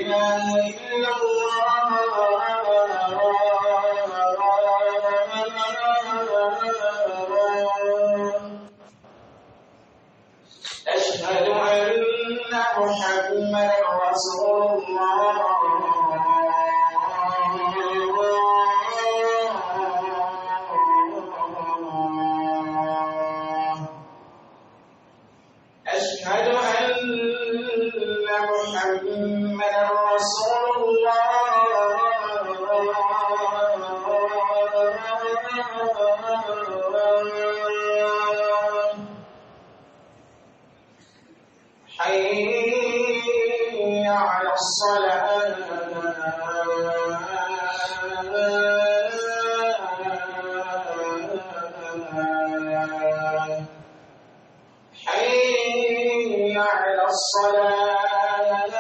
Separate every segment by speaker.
Speaker 1: إله إلا الله أشهد أن محمدا رسول الله أشهد أن محمدا رسول الله حي على الصلاة حي على الصلاة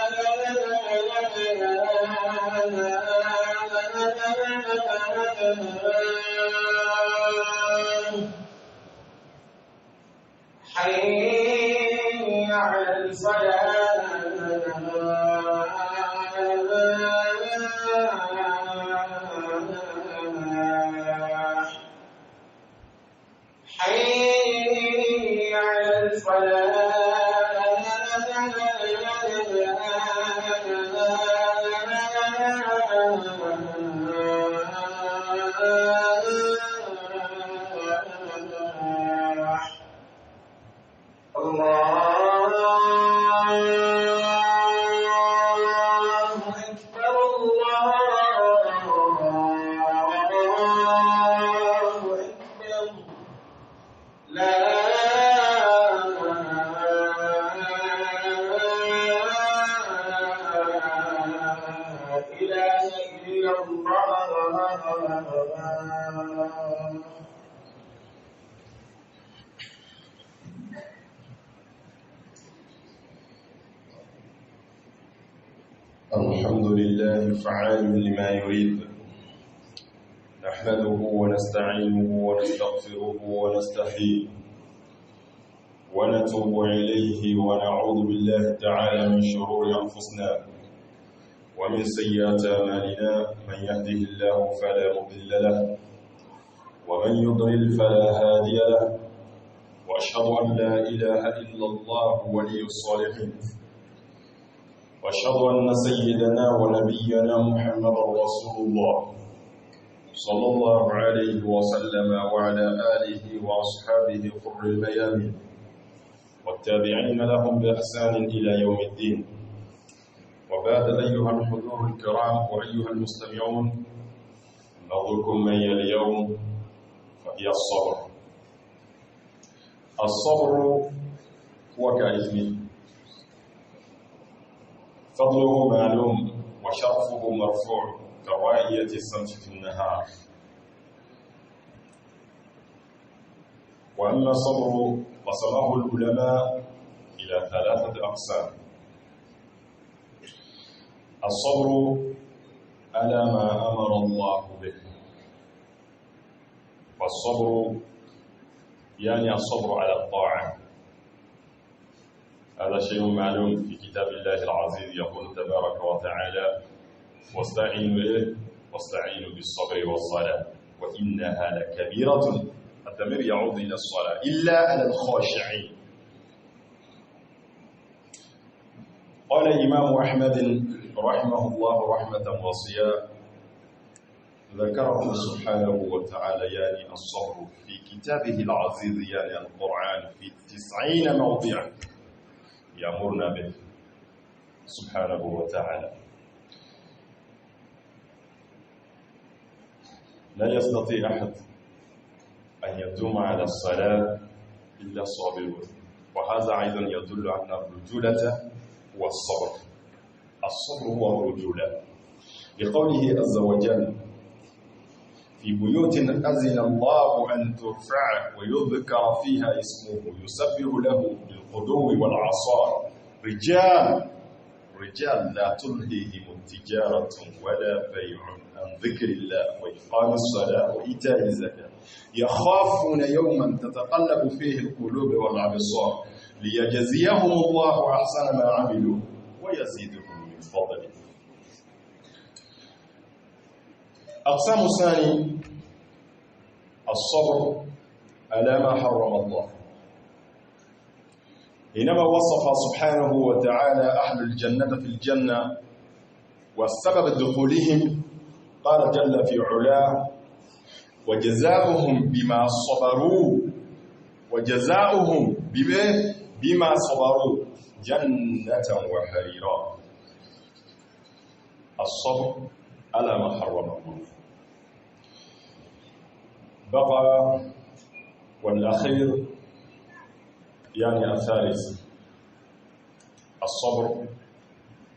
Speaker 1: حي على الفلاح حي على الفلاح
Speaker 2: الحمد لله فعال لما يريد نحمده ونستعينه ونستغفره ونستحييه ونتوب إليه ونعوذ بالله تعالى من شرور أنفسنا ومن سيئات أعمالنا من يهده الله فلا مضل له ومن يضلل فلا هادي له وأشهد أن لا إله إلا الله ولي الصالحين وأشهد أن سيدنا ونبينا محمد رسول الله صلى الله عليه وسلم وعلى آله وأصحابه قر الميامين والتابعين لهم بإحسان إلى يوم الدين وبعد أيها الحضور الكرام وأيها المستمعون نظركم معي اليوم فهي الصبر. الصبر هو كاسمه فضله معلوم وشرفه مرفوع كرائية الشمس في النهار. وأما الصبر فصنعه العلماء إلى ثلاثة أقسام. الصبر على ما أمر الله به، والصبر يعني الصبر على الطاعة، هذا شيء معلوم في كتاب الله العزيز، يقول تبارك وتعالى واستعينوا بالصبر والصلاة وإنها لكبيرة. الضمير يعود إلى الصلاة إلا على الخاشعين. قال الإمام أحمد رحمه الله رحمة واسعة ذكره سبحانه وتعالى يعني الصبر في كتابه العزيز يعني القرآن في 90 موضعا يأمرنا به سبحانه وتعالى. لا يستطيع أحد أن يدوم على الصلاة إلا الصابرون، وهذا أيضا يدل على الرجولة والصبر. الصبر هو الرجولة، لقوله عز وجل في بيوت أذن الله أن ترفع ويذكر فيها اسمه يسبح له بالغدو والعصال رجال لا تلهيهم التجارة ولا بيع عن ذكر الله وإقام الصلاة وإيتاء الزكاة يخافون يوما تتقلب فيه القلوب والأبصار ليجزيهم الله أحسن ما عملوا ويزيدهم من فضله. أقسام الثاني الصبر على ما حرم الله. حينما وصف سبحانه وتعالى أهل الجنة في الجنة والسبب دخولهم قال جل في علاه وجزاؤهم بما صبروا بما صبروا جنة وحريرا. الصبر على ما حرم الله. بقى والأخير يعني الثالث الصبر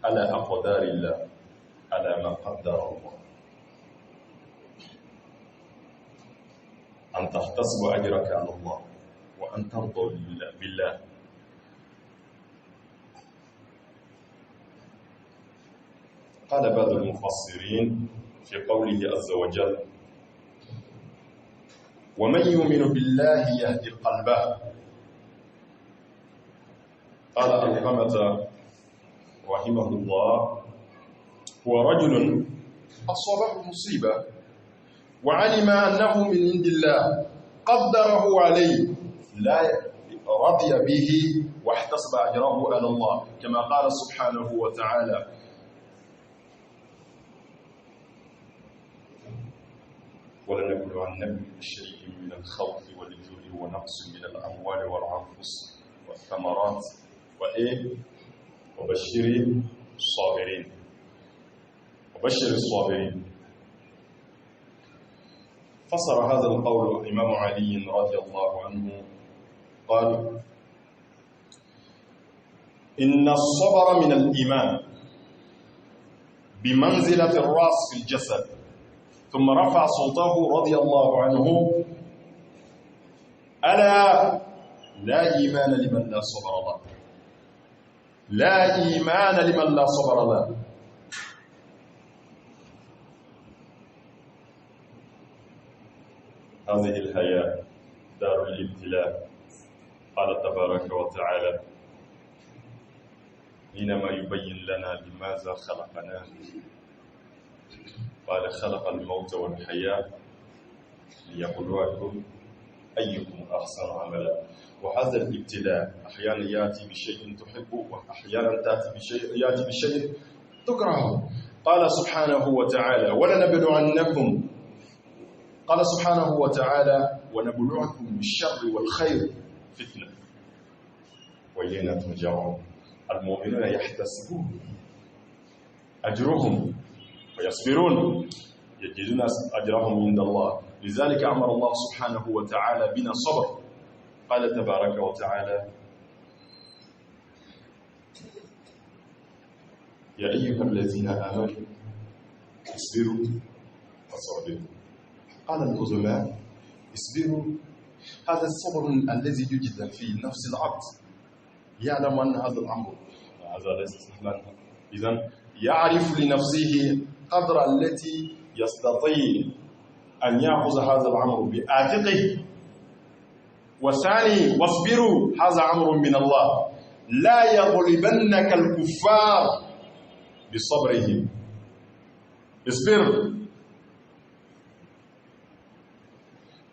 Speaker 2: على أقدار الله، على ما قدر الله. أن تحتسب أجرك على الله وأن ترضى بالله. قال بعض المفسرين في قوله عز وجل ومن يؤمن بالله يهدي قلبه. قال القمة رحمه الله هو رجل أصابه مصيبة وعلم أنه من عند الله قدره عليه لا رضي به واحتسب أجره على الله كما قال سبحانه وتعالى ولنبلونكم بشيء من الخوف والجوع ونقص من الأموال والأنفس والثمرات وبشر الصابرين. فسر هذا القول الإمام علي رضي الله عنه قال إن الصبر من الإيمان بمنزلة الرأس في الجسد. ثم رفع صوته رضي الله عنه ألا لا إيمان لمن لا صبر له، لا إيمان لمن لا صبر له. هذه الحياة دار الابتلاء. قال تبارك وتعالى حينما يبين لنا لماذا خلقنا قال خلق الموت والحياة ليبلوكم أيكم أحسن عملا. وهذا الابتلاء أحيانا يأتي بشيء تحبه وأحيانا يأتي بشيء تكرهه. قال سبحانه وتعالى ولنبلونكم، قال سبحانه وتعالى ونبلوكم بالشر والخير فتنة وإلينا ترجعون. المؤمنون يحتسبون أجرهم ويصبرون يجدون أجرهم عند الله. لذلك أمر الله سبحانه وتعالى بنا صبر. قال تبارك وتعالى يا أيها الذين آمنوا اصبروا وصابروا. قال العلماء اصبروا هذا الصبر الذي يوجد في نفس العبد، يعلم أن هذا الأمر هذا ليس سهلا، إذن يعرف لنفسه قدر التي يستطيع أن يأخذ هذا الأمر بآتقه. وثاني واصبروا هذا أمر من الله، لا يغلبنك الكفار بصبرهم، اصبر.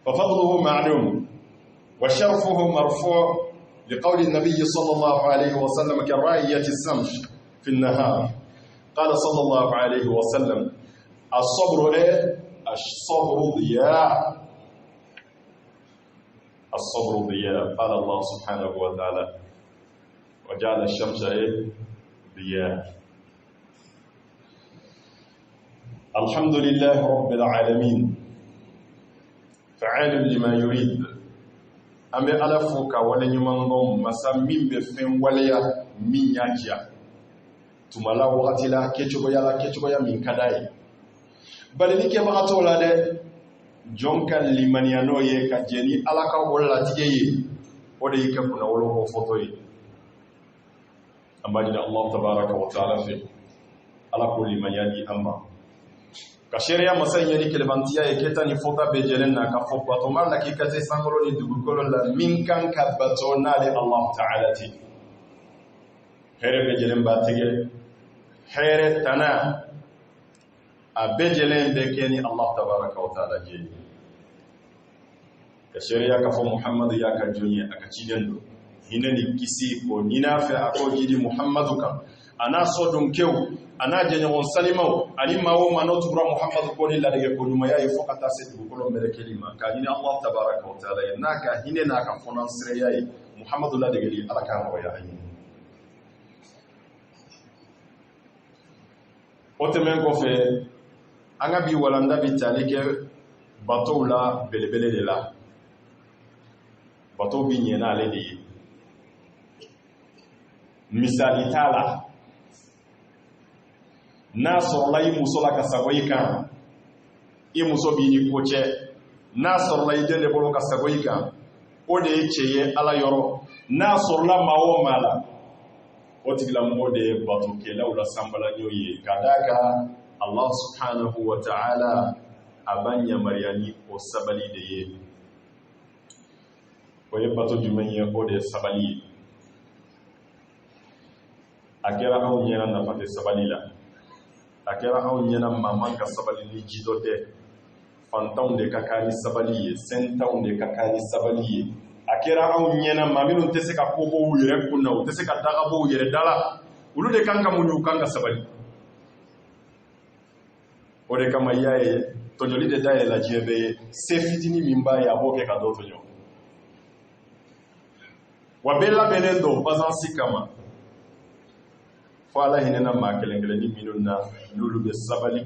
Speaker 2: ففضله معلوم وشرفه مرفوع لقول النبي صلى الله عليه وسلم كراعية السمش في النهار. قال صلى الله عليه وسلم الصبر الصبر ضياء، الصبر ضياء. قال الله سبحانه وتعالى وجعل الشمس ضياء. الحمد لله رب العالمين فعال لما يريد. أمي ألفوك ولنمنهم مسامين بفن وليا من يجيا tumala wakati la kechogoya min kadai bali ni ke bagato la de jonka limaniano ye ka jeni alaka wala tige ye o de yike kuna wolo ko foto yi ambaji Allah tabaraka wa taala fi ala ko limaniyadi amma ka sheria masanya ni kelebantia ye keta ni fota be jelen na ka foppa to mar la ki kate sangolo ni dugukolo la min kan ka batona le Allah taala ti here be jelen ba tige حيرة تنا abejelen be keni Allah tabaraka wa taala je ka sharia ka fo Muhammad ya ka jonye aka cidendo hinani kisi ko ninafe akoji di Muhammadu kan ana sodum kew ana jenya won salimaw ali mawo manotu bra Muhammadu ko ni ladege ko duma yayi fokata setu ko lo mere kelima ka ni Allah tabaraka wa taala naka hinena ka fonan sire yayi Muhammadu ladege li alaka wa yayi otemen ko fe anga bi walanda bi talike bateau la belebele de la bateau bi nyena le de misali tala na sɔrɔla i muso la ka sago i kan i muso b'i ni ko cɛ n'a sɔrɔla i den de bolo ka sago i kan o de ye cɛ ye ala yɔrɔ n'a sɔrɔla maa o maa la o tigilamɔgɔ de ye batokɛlaw la sanbalaɲɔ ye ka d'a kan Allah subhanahu wa ta'ala a b'a yamaruya ni o sabali de ye o ye bato jumɛn ye o de ye sabali ye a kɛra anw ɲɛna nafa tɛ sabali la a kɛra anw ɲɛna maa man ka sabali ni ji dɔ tɛ fantanw de ka kan ni sabali ye sɛntanw de ka kan ni sabali ye a kɛra anw ɲɛna maa minnu tɛ se ka ko bɔ u yɛrɛ kun na u tɛ se ka daga bɔ u yɛrɛ da la olu de kan ka muɲu u kan ka sabali o de kama i y'a ye tɔɲɔli de dayɛlɛla diɲɛ bɛɛ ye se fitinin min b'a ye a b'o kɛ ka dɔ tɔɲɔ wa bɛɛ labɛnnen don basansi kama fo ala hinɛna maa kelen-kelenni minnu na n'olu bɛ sabali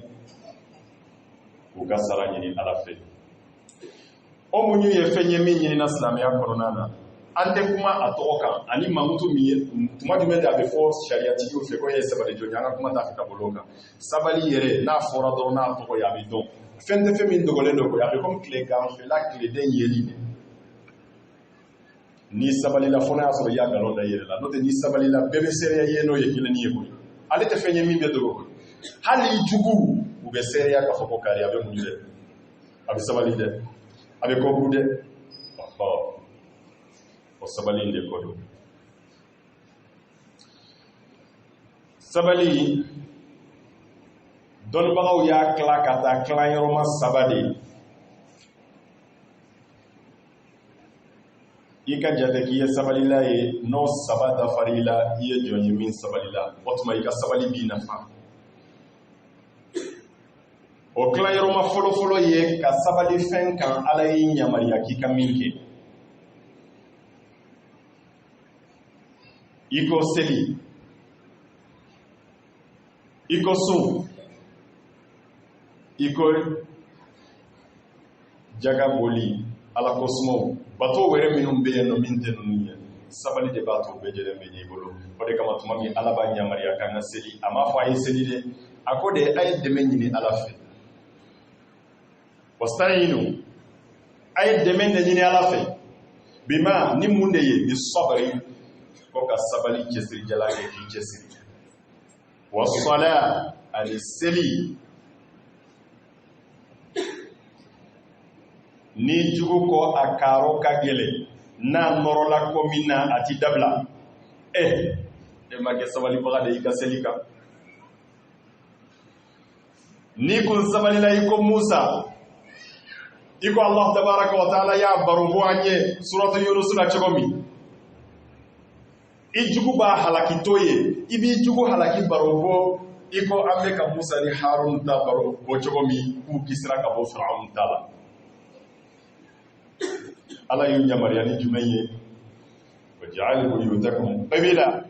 Speaker 2: k'u ka sara ɲini ala fɛ o muɲu ye fɛn ye min ɲinina silamɛya kɔnɔna na an tɛ kuma a tɔgɔ kan ani mamutu min ye tuma jumɛn de a bɛ fɔ sariyatigiw fɛ ko ye sabali jɔn ye an ka kuma t'a fɛ ka bolo kan sabali yɛrɛ n'a fɔra dɔrɔn n'a tɔgɔ ye a bɛ dɔn fɛn tɛ fɛn min dogolen don ko a bɛ komi tile ganfɛla tileden yeli de ni sabali la fo n'a y'a sɔrɔ i y'a nkalon da i yɛrɛ la n'o tɛ ni sabali la bɛɛ bɛ seereya ye n'o ye kelen ye koyi ale tɛ fɛn ye min bɛ dogo koyi hali jugu u bɛ seereya k'a fɔ ko kari a bɛ muɲu dɛ a bɛ sabali dɛ a bɛ kɔkuru dɛ o sabali in de ko don sabali dɔnnibagaw y'a tila ka taa tilayɔrɔma saba de i ka jate k'i ye sabalila ye n'o saba dafar'i la i ye jɔn ye min sabalila o tuma i ka sabali b'i nafa o tilayɔrɔma fɔlɔfɔlɔ ye ka sabali fɛn kan ala y'i yamaruya k'i ka min kɛ i ko seli i ko sun i ko jaga boli ala ko sumaw bato wɛrɛ minnu bɛ yen nɔ min tɛ ninnu ye sabali de b'a to bɛɛ lajɛlen bɛ n'i bolo o de kama tuma min ala b'a yamaruya k'an ka seli a m'a fɔ a ye seli dɛ a ko de a ye dɛmɛ ɲini ala fɛ wasta'inu a ye dɛmɛ de ɲini ala fɛ bima ni mun de ye ni sabari ko ka sabali cɛsiri jala kɛ k'i cɛsiri wa sala ani seli ni jugu ko a karo ka gɛlɛn n'a nɔrɔla ko min na a ti dabila e ma kɛ sabalibaga de i ka seli kan ni kun sabalila i ko Musa i ko Allah tabaraka wa taala y'a baro bɔ an ye suratu Yunus la cogo min i jugu b'a halaki to ye i b'i jugu halaki baro bɔ i ko an bɛ ka Musa ni Harun ta baro bɔ cogo min k'u kisira ka bɔ Firaun ta la ala y'u yamaruya ni jumɛn ye waja'alu buyutakum qibla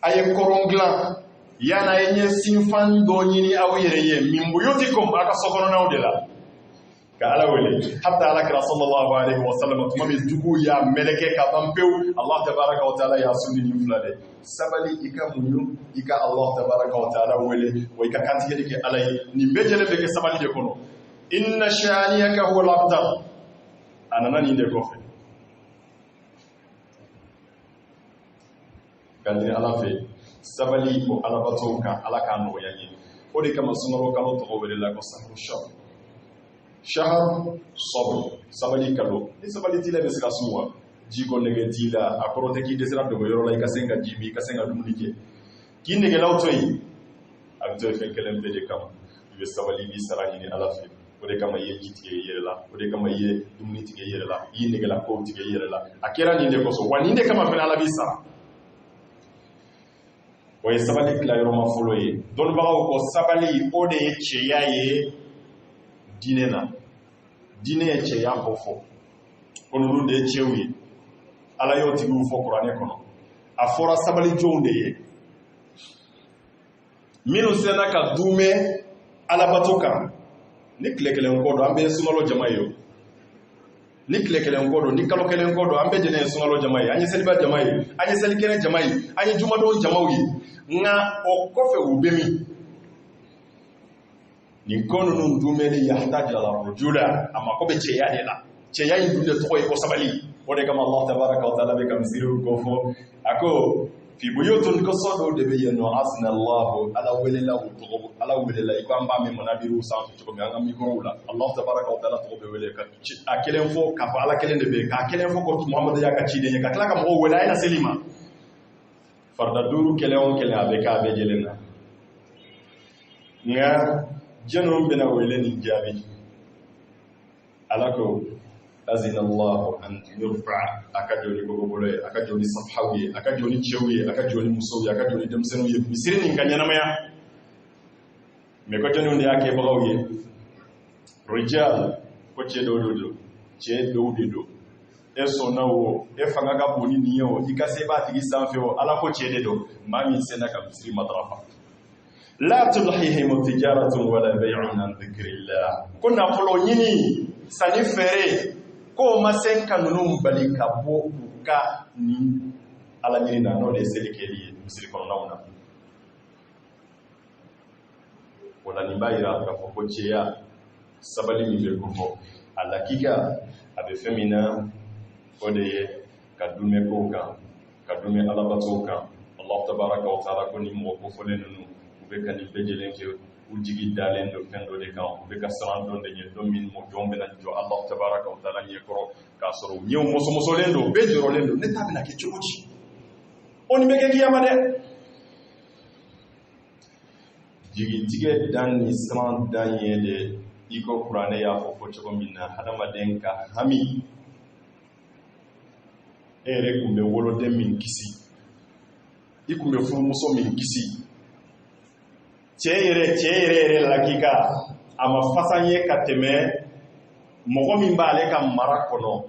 Speaker 2: a ye kɔrɔn dilan yan'a ye ɲɛsinfan dɔ ɲini aw yɛrɛ ye min buyutikum a ka sokɔnɔnaw de la ka ala wele hatta ala kira sallallahu alaihi wa sallam tuma min jugu y'a meleke ka ban pewu Allah tabaraka wa taala y'a sunni ni fila de sabali i ka muɲu i ka Allah tabaraka wa taala wele wa i ka kantigɛli kɛ ala ye nin bɛɛ lajɛlen bɛ kɛ sabali de kɔnɔ inna shani'aka huwa al-abtar a nana nin de kɔfɛ ka ɲini ala fɛ sabali o alabato kan ala k'a nɔgɔya ye o de kama sunkalo kalo tɔgɔ welela ko sahru shahar sabr sabali kalo ni sabali t'i la bɛ se ka sun wa ji ko nɛgɛ t'i la a kɔrɔ tɛ k'i dɛsɛra dogo yɔrɔ la i ka se ka ji min i ka se ka dumuni kɛ k'i nɛgɛlaw to yen a bɛ to ye fɛn kelen bɛɛ de kama i bɛ sabali bi sara ɲini ala fɛ o de kama i ye ji tigɛ i yɛrɛ la o de kama i ye dumuni tigɛ i yɛrɛ la i y'i negela kow tigɛ i yɛrɛ la a kɛra nin de kosɔn wa nin de kama fɛnɛ ala b'i sara o ye sabali tilayɔrɔma fɔlɔ ye dɔnnibagaw ko sabali o de ye cɛya ye diinɛ na diinɛ ye cɛya kɔ fɔ ko ninnu de ye cɛw ye ala y'o tigiw fɔ kuranɛ kɔnɔ a fɔra sabali jɔnw de ye minnu sera ka duumɛ alabato kan ni tile kelen kɔ don an bɛ ye sunkalo jama ye o ni tile kelen kɔ don ni kalo kelen kɔ don an bɛɛ jɛnɛ ye sunkalo jama ye an ye seliba jama ye an ye selikɛnɛ jama ye an ye jumadon jamaw ye nka o kɔfɛ u bɛ min nin ko ninnu duumɛli yahtaji ala rujula a mako bɛ cɛya de la cɛya in dun de tɔgɔ ye ko sabali o de kama Allah tabaraka wa taala bɛ ka misiriw ko fɔ a ko fi buyutun kɔsɔ dɔw de bɛ yen nɔ asina Allahu ala welela u tɔgɔ ala welela i ko an b'a mɛn manabiru sanfɛ cogo min an ka mikorow la Allah tabaraka wa taala tɔgɔ bɛ wele ka a kelen fɔ k'a fɔ ala kelen de bɛ yen k'a kelen fɔ ko Muhamadu y'a ka ciden ye ka tila ka mɔgɔw wele a ye na seli ma farida duuru kelen o kelen a bɛ kɛ a bɛɛ jɛlen na nka jɛnɛw bɛna wele nin jaabi ala ko azina Allahu an yurfa aka joli gogo bolo ye aka joli safhaw ye aka joli cɛw ye aka joli musow ye aka joli denmisɛnninw ye misiri nin ka ɲɛnamaya mais ko jɛnɛw de y'a kɛbagaw ye rijal ko cɛ dɔw do cɛ dɔw de do e sɔnna o e fanga ka bon ni nin ye o i ka se b'a tigi sanfɛ o ala ko cɛ de do maa min sena ka misiri matarafa la tulhihim tijaratun wala bay'un an dhikrillah ko nafolo ɲini sanni feere ko ma sen ka ninnu bali ka bɔ u ka ni ala ɲini na n'o de ye seli kɛli ye misiri kɔnɔnaw na wala nin b'a yira k'a fɔ ko cɛya sabali min bɛ kofɔ a lakika a bɛ fɛn min na o de ye ka dumɛ kow kan ka dumɛ alabatow kan Allah tabaraka wa taala ko ni mɔgɔ kofɔlen ninnu u bɛ ka nin bɛɛ lajɛlen kɛ u jigi dalen do fɛn dɔ de kan u bɛ ka siran dɔ de ɲɛ dɔ min jɔn bɛna jɔ Allah tabaraka wa taala ɲɛkɔrɔ k'a sɔrɔ u ɲɛw mɔsɔmɔsɔlen do bɛɛ jɔrɔlen do ne ta bɛna kɛ cogo di o nin bɛ kɛ kiyama dɛ jigitigɛ dan ni siran dan ye de i ko kuranɛ y'a fɔ cogo min na hadamaden ka hami e yɛrɛ kun bɛ woloden min kisi i kun bɛ furumuso min kisi cɛ yɛrɛ lakika a ma fasa ye ka tɛmɛ mɔgɔ min b'ale ka mara kɔnɔ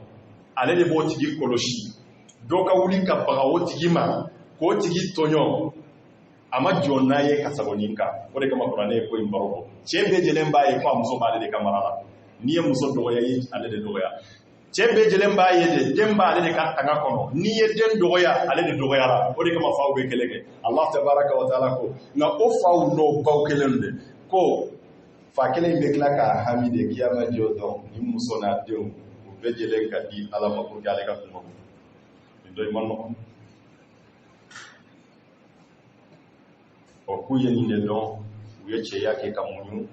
Speaker 2: ale de b'o tigi kɔlɔsi dɔ ka wuli ka baga o tigi ma k'o tigi tɔɲɔ a ma jɔ n'a ye ka sagonin kan o de kama kuranɛ ye ko in baro bɔ cɛ bɛɛ lajɛlen b'a ye ko a muso b'ale de ka mara la n'i ye muso dɔgɔya i ye ale de dɔgɔya cɛ bɛɛ lajɛlen b'a ye de den b'ale de ka tanga kɔnɔ n'i ye den dɔgɔya ale de dɔgɔyara o de kama faw bɛ kɛlɛ kɛ Allah tabaraka wa taala ko nka o faw n'o baw kelen de ko fa kelen bɛ tila k'a hami de kiyama jɔ dɔn ni muso n'a denw u bɛɛ lajɛlen ka di ala ma pour que ale ka kuma nin dɔ i ma nɔgɔn o k'u ye nin de dɔn u ye cɛya kɛ ka muɲu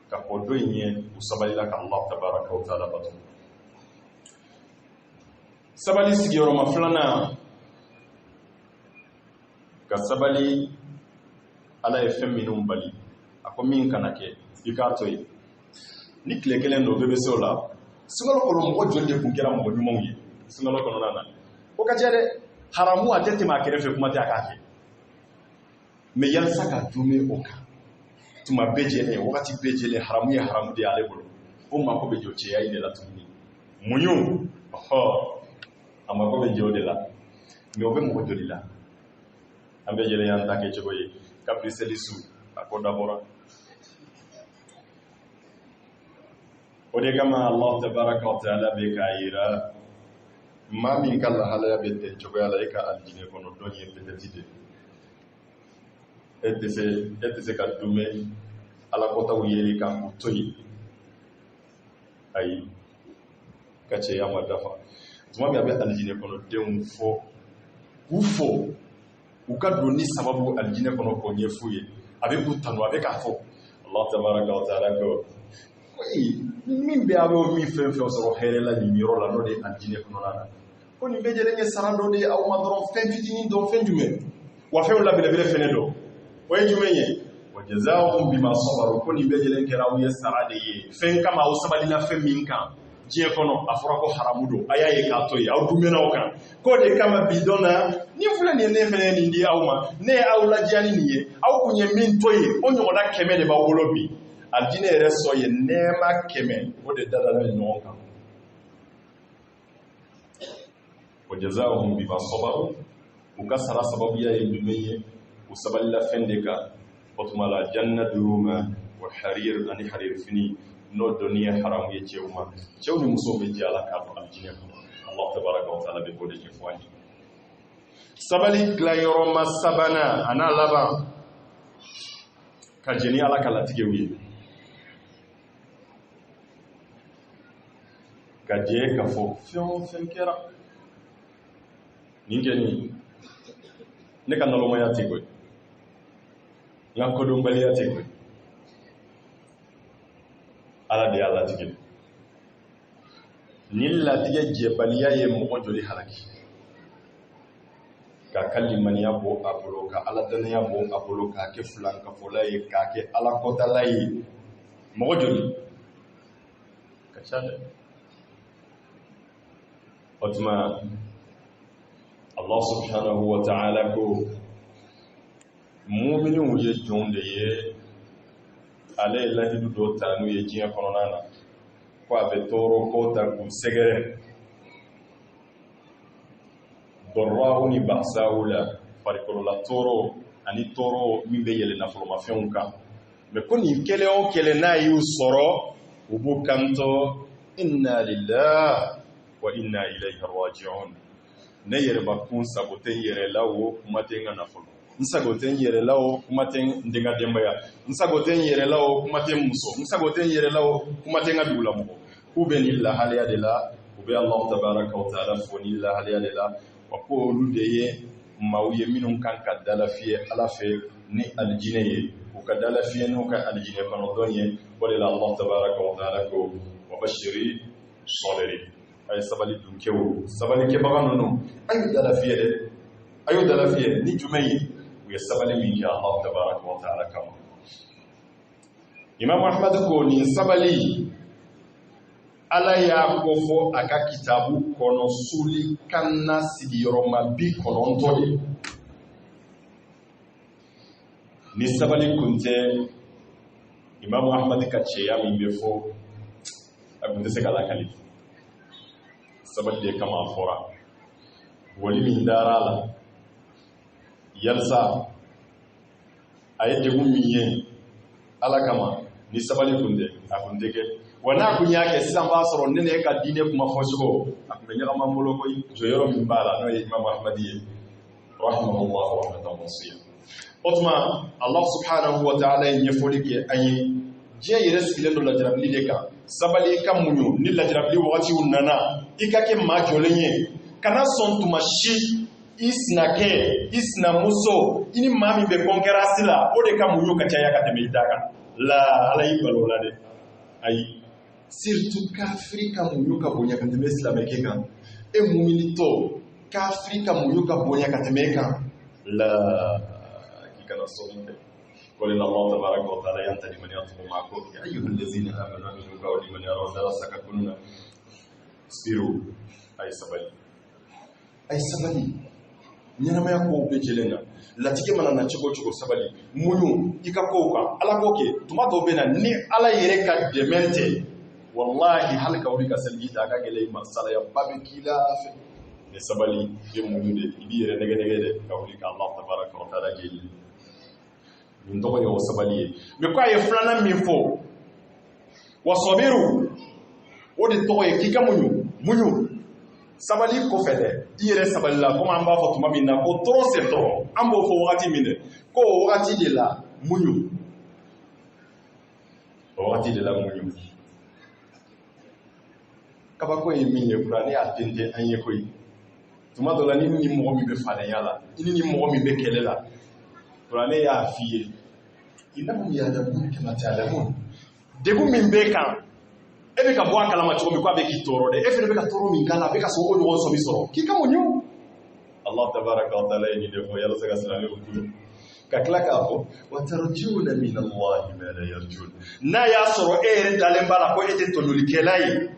Speaker 2: ka fɔ dɔ in ye u sabalila ka Allah tabaraka wa taala bato sabali sigiyɔrɔma filanan ka sabali ala ye fɛn minnu bali a ko min kana kɛ i k'a to yen ni tile kelen don bɛɛ bɛ se o la sunkalo kɔnɔ mɔgɔ joli de tun kɛra mɔgɔ ɲumanw ye sunkalo kɔnɔna na o ka ca dɛ haramu a tɛ tɛmɛ a kɛrɛfɛ kuma tɛ a k'a kɛ mais yalisa ka dume o kan tuma bɛɛ jɛlen wagati bɛɛ jɛlen haramu ye haramu de y'ale bolo o mako bɛ jɔ cɛya in de la tuguni muɲu a mako bɛ jɛ o de la mais o bɛ mɔgɔ joli la an bɛɛ jɛlen y'an ta kɛ cogo ye kabiri seli su a ko dabɔra o de kama Allah tabaraka wa taala bɛ k'a yira maa min ka lahalaya bɛ ten cogoya la e ka alijinɛ kɔnɔ dɔn ye peut-être de e tɛ se ka dumɛ alakɔtaw yeli kan u to yen ayi ka cɛya ma dafa tuma min a bɛ alijinɛ kɔnɔ denw fɔ k'u fɔ u ka don ni sababu alijinɛ kɔnɔ k'o ɲɛf'u ye a bɛ k'u tanu a bɛ k'a fɔ Allah tabaraka wa taala ko min bɛ a bɛ min fɛn fɛn sɔrɔ hɛrɛ la nin yɔrɔ la n'o de ye alijinɛ kɔnɔna na ko nin bɛɛ lajɛlen ye sara dɔ de ye aw ma dɔrɔn fɛn fitinin dɔn fɛn jumɛn wa fɛnw la belebele fɛnɛ dɔn o ye jumɛn ye wa jazaa'uhum bima sabaru koni bejelen keraw ya saade ye fen kama o sabali la fen min kan je kono afra ko haramu do ayaye ka to ya dumena o kan ko de kama bidona ni fulani ne fene ni ndi awma ne awla jani ni ye aw kunye min to ye o nyogo da keme de ba wolo bi aljine reso ye nema keme o de dada na no kan wa jazaa'uhum bima sabaru ukasara sababu ya dumeye usabali la fen de ka otmala janna duruma wa harir ani harir fini no doniya haram ye cewma cewni muso be jala ka to aljine ko Allah tabaraka wa taala be ko de fwani sabali glayoro masabana ana laba ka jeni ala kala tige wi ka je ka fo fion fenkera ningeni ne kan nalo maya tigo ngako dum bali tigo ala de ala tige nilla tige je baliya ye mo joli halaki ka kalimaniya bo abulo ka ala daniya bo abulo ka ke fulan ka folay ka ke ala ko talay mo joli ka chale otma Allah subhanahu wa ta'ala ko mu'minu ye jonde ye ale lahidu do tanu ye jiya kononana ko abe toro ko ta ku segere dorrahu ni ba'saula farikolo la toro ani toro min be yele na formation kan me ko ni kele o kele na yu soro ubu kanto inna lillahi wa inna ilayhi raji'un ne yere ba kun saboten yere lawo kuma tenga na folo nsagoten yere lawo kuma ten ndinga dembaya nsagoten yere lawo kuma ten muso nsagoten yere lawo kuma tenga dula mo ubeni la haliya de la ube Allah tabaraka wa taala foni la haliya de la wa ko ludeye mawye minun kan kadala fiye ala fe ni aljine ye ko kadala fiye no ka aljine kono donye wala Allah tabaraka wa taala ko wa bashiri sabiri ay sabali dun kewo sabali ke bagan nono ayu dala fiye ni jumayi we sabali min ya Allah tabaraka wa taala kama Imam Ahmad ko ni sabali ala ya kofo aka kitabu kono suli kanna sigiyoro bi kono ntode ni sabali kunte Imam Ahmad ka cheya min befo abunde se kala kali sabali de kama fora wali min darala yalsa ayete gummiye ala kama ni sabali kunde akundeke wana kunyake sisan ba soro nene ka dine kuma fosiko akumbe nyama mbolo ko joyoro min bala no Imam Ahmadi rahimahullah wa rahmatan wasiya otma Allah subhanahu wa ta'ala yefolike ayi je yere sikilendo la jarabli de ka sabali kam munyo ni la jarabli wati unana ikake ma jolenye kana son tumashi isna muso ini mami be konkera sila o de kam munyo ka chaya ka teme itaka la ala ibalola de ayi surtout qu'Afrique munyo ka bonya ka teme islam kan e mumilito qu'Afrique munyo ka bonya ka teme kan la kikana sonde قال الله تبارك وتعالى ينتهي من يطلب معكم يا أيها الذين آمنوا من قول من يرى درسك كنا اصبروا أي سبلي nyama yako bejelena latike manana chiko sabali munyu ikakoka ala koke tumato bena ni ala yereka demente wallahi halka ulika salgita kagele masala ya babikila ne sabali ye munyu de ibire nege ka ulika Allah tabaraka wa taala geli ndogo yo sabali me kwa ye fulana mifo wasabiru wodi to ye kika munyu sabali ko fede ire sabali la ko amba fo tuma minna ko trop c'est trop ambo fo wakati minde ko wakati de la munyu kaba ko yemi ye qur'ani atende anye koyi tuma do la ni mo mi be fada yala ni mo mi be kelela qur'ani ya fiye inamu ya da mun kama talamun de bu min be kan ebe ka bo akala ma chiko mi kwa be ki toro de efe be ka toro min kala be ka so o nyo so mi soro ki ka monyo Allah tabaraka wa taala ni de fo yalla saga salame wutu kaklaka fo wa tarjuna min Allah ma la yarjun na ya soro ere dalemba la ko ete tonuli kelai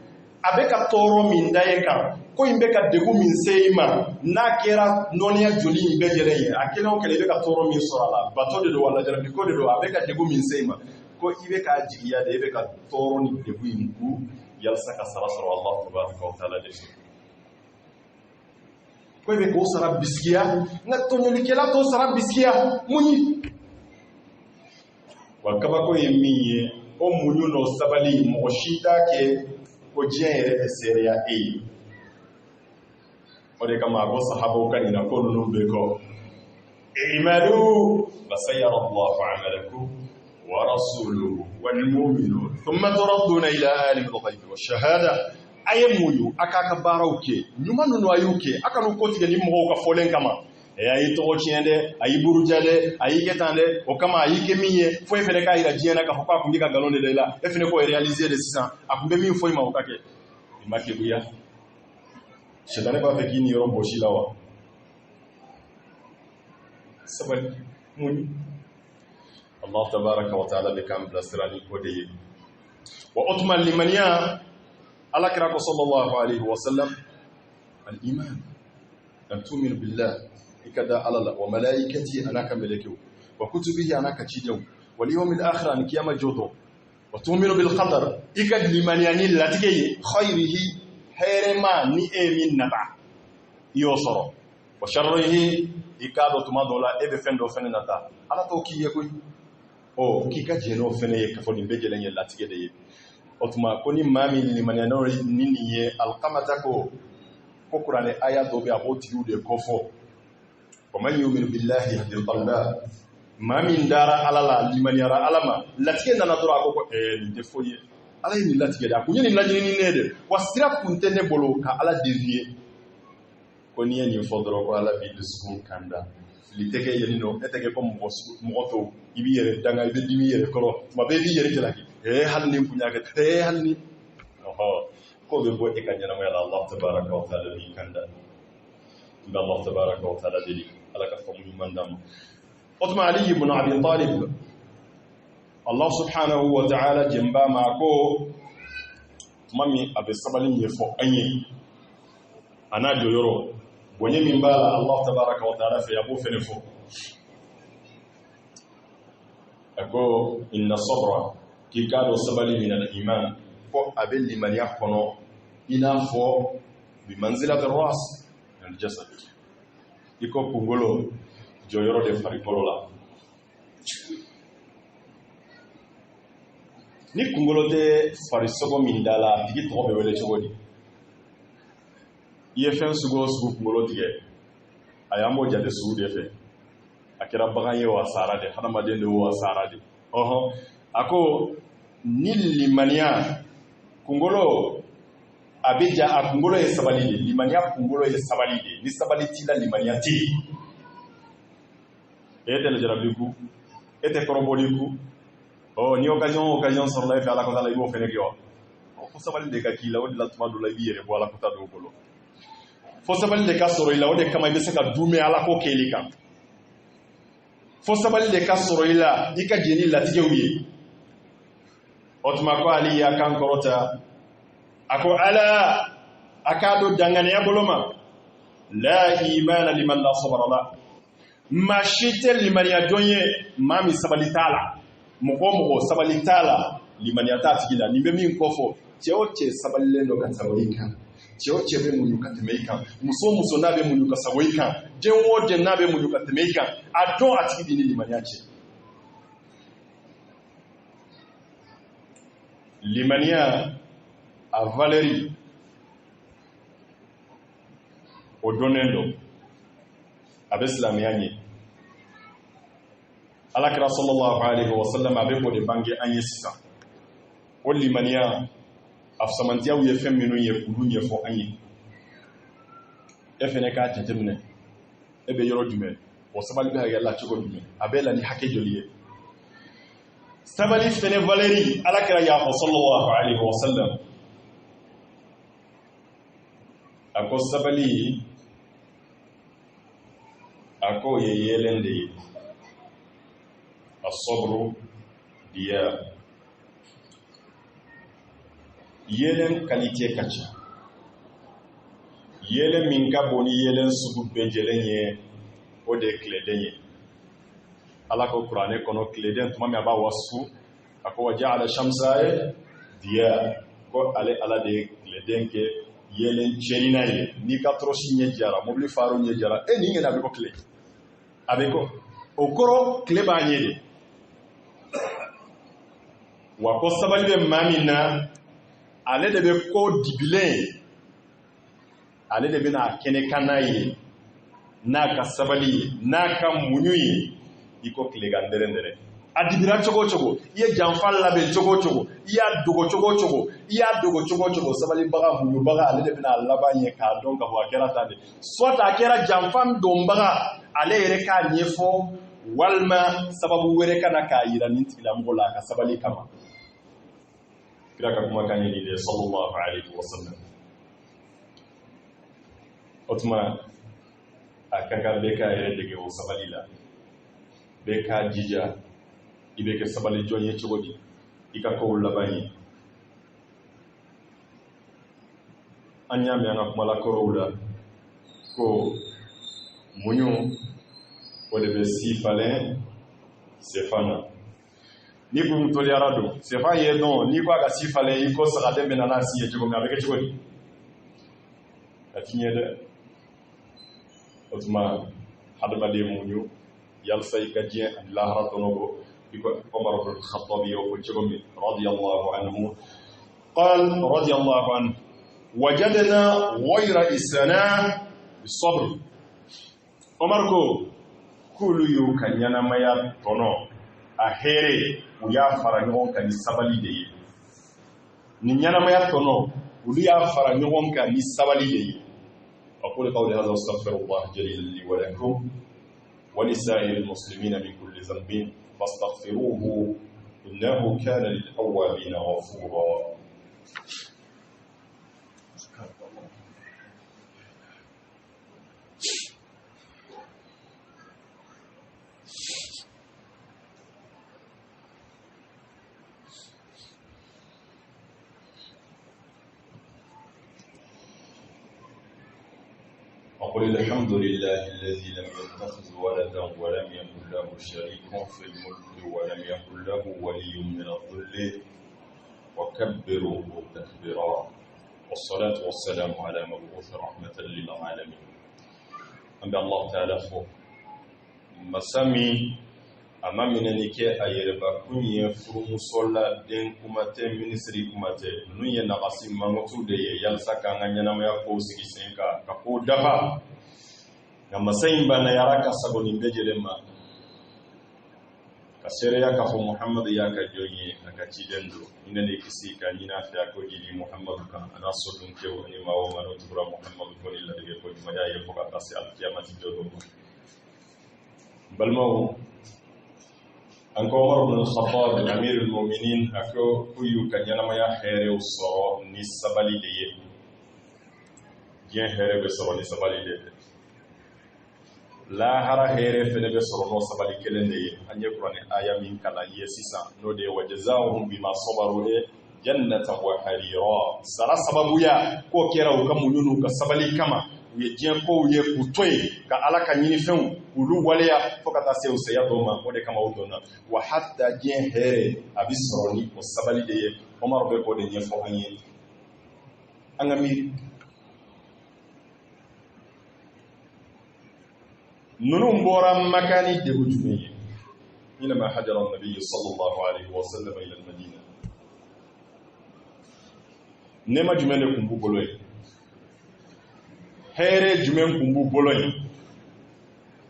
Speaker 2: abeka toro min daye kan ko imbe ka degu min seima na kera nonia joli imbe jere ye akela o kele beka toro min soro la bato de do wala jara ko de do abeka degu min seima ko ibe ka jiya de ibe ka toro ni degu imku yalsa ka sarasara Allah tabaraka wa taala de ko ibe ko sara biskiya na tonuli kela to sara biskiya muni wa kaba ko yemiye o munyu no sabali mo shita ke ko jere e seria e o de kama go sahabo kan ina ko no be ko imalu fasayara Allah amalakum wa rasuluhu wal mu'minun thumma turadduna ila alim al-ghayb wash-shahada ayemuyu akaka barawke nyuma nunu ayuke akanu ko tige ni mo ka folen kama e ayi to chiende ayi burujale ayi getande o kama ayi kemiye fo efele ka ira jiena ka fopa kundika galonde de la efene ko réaliser de 600 akumbe mi fo ima okake imake buya shedane ba fe kini yoro boshi lawa sabal mun Allah tabaraka wa taala be kam blasrani ko de wa utman limaniya ala kirako sallallahu alaihi wasallam al iman an tu'minu billah ikada alala wa malaikati anaka melekew wa kutubihi anaka chijew wal yawmil akhir an kiyama jodo wa tu'minu bil qadar ikad liman yani latige khairihi hayrema ni emin naba yosoro wa sharrihi ikado tumadola ebe fendo fenata ala to kiye koy o kika jeno fene ka fodi bejele nyel latige de otuma koni mami liman yanori niniye alqamata ko qur'ane aya do be aboti de kofo ومن يؤمن بالله يهدي القلب ما من دار على لمن يرى علما لاتيه نانا درا ko ni defoye ala ni latige da kunye ni lajini ni nede wasira kuntene bolo ka ala devier ko ni ni fodoro ko ala bi disku kanda liteke yeni no eteke ko mo to ibi yere danga ibi dimi yere koro ma be bi yere kelaki halni kunyaka halni oho ko be bo e kanyana mo Allah tabaaraka wa taala bi kanda Allah tabaaraka wa taala dili ala ka famu mandam Uthman Ali ibn Abi Talib Allah subhanahu wa ta'ala jemba mako mami abe sabalin yefo anye ana joyoro bonye mimbala Allah tabaaraka wa ta'ala fe yabo fenefo ako inna sabra kikado sabali min al-iman ko abel liman yakono ina fo bi manzilati ar-ras al-jasad iko kungolo joyoro de farikolo la ni kungolo de farisogo mindala tigi to be wele chogodi yefen sugo kungolo tige ayambo jade sugu de fe akira baganye wa sara de hadama de wa sara de oho ako nili mania kungolo abija akungolo ye sabalide limania kungolo ye sabalide ni sabaliti la limania ti ete le jarabiku ete koroboliku oh ni occasion sur la ala ko la ibo fenegyo fo sabalide ka kila wodi la tuma do la biere bo ala ko ta do bolo fo sabalide ka soro ila wodi kama ibese ka dume ala ko kelika fo sabalide ka soro ila dika jeni la tigewiye otuma ko ali ya kan korota ako ala akado dangane ya boloma la imana liman la sabara la mashite liman ya jonye mami sabalitala moko sabalitala liman ya tatigila nimbe mi nkofo cheoche sabalendo katawika cheoche be munyuka temeika muso nabe munyuka sawoika jenwo je nabe munyuka temeika adon atigidi ni liman yache liman ya a Valérie odonendo abeslamianye alakira sallallahu alaihi wasallam abeko de bangi anyesisa wali mania afsamantia wiye feminu ye kulunye fo anyi efene ka tetemne ebe yoro dume o sabali be yalla chiko dume abela ni hake joliye sabali fene Valérie alakira ya sallallahu alaihi wasallam ako sabali ako ye yelende as-sabru diya. Yelen qualité kacha. Yelen min ka boni yelen sugu bejelen ye o de cleden ye. Allah ko Qur'ane kono cleden tuma mi aba wasu ako waja'ala shamsa diya ko ale ala de cleden ke yelen chelina ye ni ka trosi nye jara mobili faro nye jara e ni ngena be ko clé abeko okoro clé ba nyede wa ko sabali be mamina ale de be ko dibilen ale de be na kene kanaye na ka sabali na ka munyuyi iko clé ga ndere adibira chogo chogo ye janfal labe chogo chogo ya dogo chogo chogo ya dogo chogo chogo sabali baga munyu baga ale de be na labanye ka donc ka wa kera tande soit akera janfam dombaga ale yere ka nyefo walma sababu were kana ka yira nintila mbola ka sabali kama kira ka kuma kan yi de sallallahu alaihi wasallam otuma akaka be ka yere de go sabali la be ka jija ibe ke sabali jonye chogodi ika ko labani anya mi ana kuma la ko wula ko munyu wole be sifale sefana ni ko mutoli arado sefa ye non ni ko aga sifale iko saka dembe na nasi ye jogo ngabe ke chogodi atinye de otuma hadama de munyu yalsa ikajie Allah ratonogo عمر بن الخطاب رضي الله عنه قال رضي الله عنه وجدنا غير إسنا بالصبر عمر كل يوم كان ينام يطنو أهيري ويا فرنيون كان يسبالي دي نينام يطنو ويا فرنيون كان يسبالي دي أقول قولي هذا واستغفر الله جليل لي ولكم ولسائر المسلمين من كل ذنب فاستغفروه إنه كان للأوابين غفورا أقول الحمد لله الذي لم يتخذ ولدا ولم يكن له شريك في الملك ولم يكن له ولي من الذل وكبروه تكبيرا والصلاة والسلام على مبعوث رحمة للعالمين أما الله تعالى فوق مسامي أمامنا نكي أيربا كوني فرم صلى دين كمتة منسري كمتة نوية نقاسي مانوتو دي يلسا كان ينام يقو سيكي سينكا كقو دفا نما سيمبا نيراكا سبوني بجلما كسيري يكا فو محمد يكا جوني نكا تيدندو إنني كسي كان ينافي أكو جيلي محمد كان أنا صدن كيو إنما ومانو تبرا محمد كوني لدي كوني مجا يفوكا تاسي الكيامة جودو بلمو أنكو عمر بن الخطاب أمير المؤمنين أكو كيو كان ينما يا خيري وصرو نسبالي دي جين خيري بصرو نسبالي دي لا هرا خيري فني بصرو نسبالي كلن دي أن يقرأني آية من كلا يسيسا نودي وجزاهم بما صبروا جنة وحريرا سرا سببويا كو كيرا وكمونيونو كسبالي كما ye diɲɛ kow ye k'u to yen ka ala ka ɲinifɛnw k'olu waleya fo ka taa se o saya dɔw ma o de kama o dɔnna wa hata diɲɛ hɛrɛ a bɛ sɔrɔ ni o sabali de ye Omar bɛ k'o de ɲɛfɔ an ye an ka miiri ninnu bɔra Maka ni degun jumɛn ye حينما هاجر النبي صلى الله عليه وسلم إلى المدينة نما jumɛn de tun b'u bolo ye hɛrɛ jumɛn kun b'u bolo yen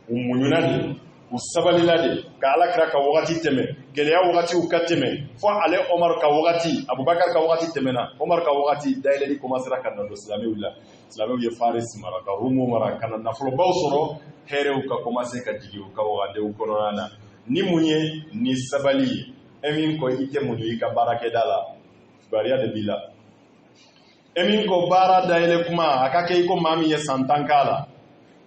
Speaker 2: u muɲuna de u sabalila de ka alakira ka wagati tɛmɛ gɛlɛya wagatiw ka tɛmɛ fo ale Omar ka wagati Abubakar ka wagati tɛmɛna Omar ka wagati dayɛlɛli commencera ka na don silamɛw la silamɛw ye Faris mara ka Rumu mara ka na nafolobaw sɔrɔ hɛrɛw ka commencer ka jigin u ka wagadenw kɔnɔna na ni mun ye ni sabali ye e min ko i tɛ muɲu i ka baarakɛda la bariya de b'i la emin ko baara dayɛlɛ kuma a ka kɛ i ko maa min ye san 10 k'a la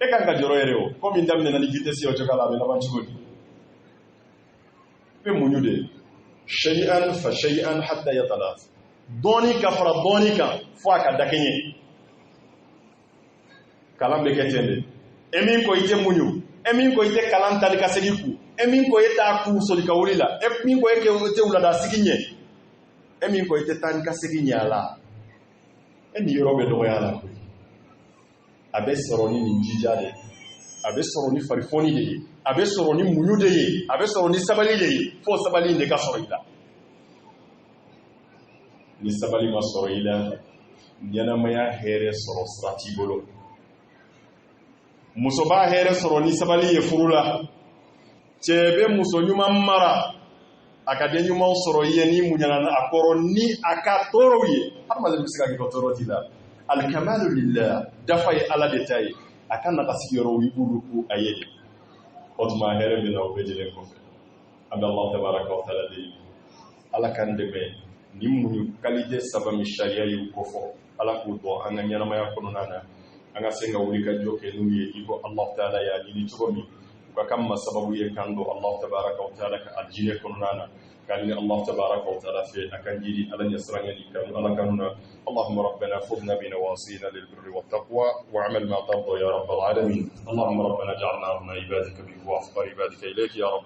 Speaker 2: e kan ka jɔrɔ yɛrɛ o ko min daminɛna ni vitesse ye o cogo la a bɛ laban cogo di pe munyude shay'an fa shay'an hatta yatalaf doni ka fara doni kan fo aka dakenye kalam be ketende emin ko ite munyu emin ko ite kalam tali ka segiku emin ko ita ku soli ka wulila emin ko ite wula da siginye emin ko ite tan ka seginya la eni yorobe do yala ko abe soroni ni jijade abe soroni farifoni de abe soroni munyu de abe soroni sabali de fo sabali de ka sorila ni sabali ma sorila nyana maya here soro strati bolo muso ba here soro ni sabali ye furula chebe muso nyuma mara akade nyuma soro ye ni munyana akoro ni akatoro ye harma de bisika ki toro tila al kamalu lillah dafai ala detail akana kasiyoro wibulu ku ayede otma here bi law bejele ko fe Allah tabaraka wa taala de ala kan de be ni munyu kalite sabami sharia yu ko fo ala ko do anga nyama ya kono nana anga senga wuri ka joke nuye iko Allah taala ya dini turomi ko kamma sababu ye kando Allah tabaraka wa taala ka aljine kono nana كان الله تبارك وتعالى في أكنجيري ألن يسرني كان ألا كاننا اللهم ربنا خذنا بنواصينا للبر والتقوى واعمل ما ترضى يا رب العالمين اللهم ربنا اجعلنا من عبادك بك وأفقر عبادك إليك يا رب